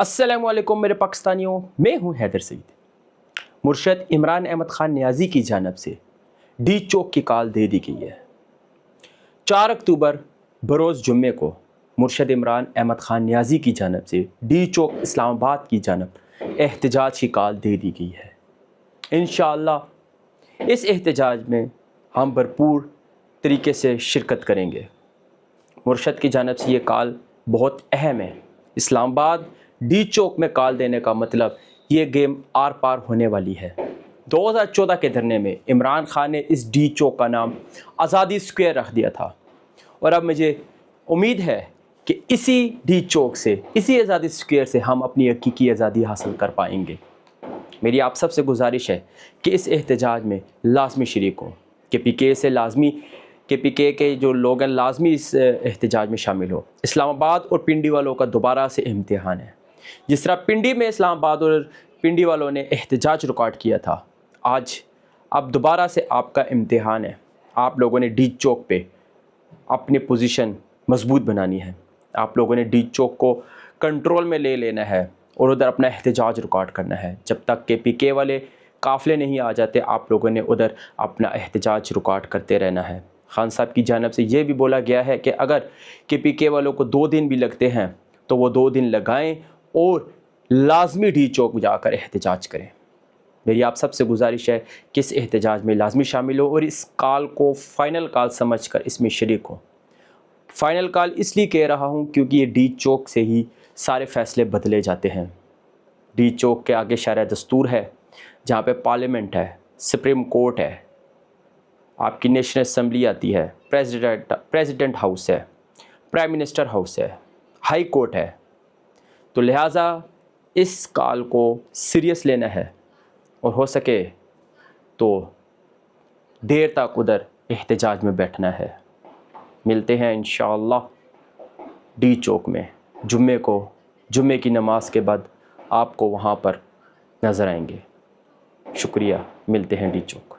अस्सलामु अलैकुम मेरे पाकिस्तानियों, मैं हूं हैदर सईद। मुर्शद इमरान अहमद खान नियाज़ी की जानिब से डी चौक की कॉल दे दी गई है। 4 अक्टूबर बरोज़ जुम्मे को मुर्शद इमरान अहमद खान नियाज़ी की जानिब से डी चौक इस्लामाबाद की जानिब एहतजाज की कॉल दे दी गई है। इंशाअल्लाह इस एहतजाज में हम भरपूर तरीके से शिरकत करेंगे। मुर्शद की जानिब से ये कॉल बहुत अहम है। इस्लामाबाद डी चौक में कॉल देने का मतलब ये गेम आर पार होने वाली है। 2014 के धरने में इमरान खान ने इस डी चौक का नाम आज़ादी स्क्वायर रख दिया था और अब मुझे उम्मीद है कि इसी डी चौक से, इसी आज़ादी स्क्वायर से हम अपनी हकीकी आज़ादी हासिल कर पाएंगे। मेरी आप सबसे गुजारिश है कि इस एहतजाज में लाजमी शरीक हों। KPK के जो लोग हैं लाजमी इस एहतजाज में शामिल हो। इस्लामाबाद और पिंडी वालों का दोबारा से इम्तिहान है। जिस तरह पिंडी में इस्लामाबाद और पिंडी वालों ने एहतजाज रिकॉर्ड किया था, आज अब दोबारा से आपका इम्तिहान है। आप लोगों ने डी चौक पे अपनी पोजीशन मजबूत बनानी है। आप लोगों ने डी चौक को कंट्रोल में ले लेना है और उधर अपना एहतजाज रिकॉर्ड करना है। जब तक KPK वाले काफ़िले नहीं आ जाते, आप लोगों ने उधर अपना एहतजाज रिकॉर्ड करते रहना है। खान साहब की जानिब से ये भी बोला गया है कि अगर KPK वालों को 2 दिन भी लगते हैं तो वो 2 दिन लगाएं और लाजमी डी चौक जाकर एहतजाज करें। मेरी आप सबसे गुजारिश है कि इस एहतजाज में लाजमी शामिल हो और इस कॉल को फ़ाइनल कॉल समझकर इसमें शरीक हो। फ़ाइनल कॉल इसलिए कह रहा हूँ क्योंकि ये डी चौक से ही सारे फ़ैसले बदले जाते हैं। डी चौक के आगे शरअ दस्तूर है, जहाँ पे पार्लियामेंट है, सुप्रीम कोर्ट है, आपकी नेशनल असम्बली आती है, प्रेसिडेंट हाउस है, प्राइम मिनिस्टर हाउस है, हाई कोर्ट है। तो लिहाजा इस कॉल को सीरियस लेना है और हो सके तो देर तक उधर एहतजाज में बैठना है। मिलते हैं इंशाअल्लाह डी चौक में जुम्मे को। जुम्मे की नमाज के बाद आपको वहाँ पर नज़र आएंगे। शुक्रिया, मिलते हैं डी चौक।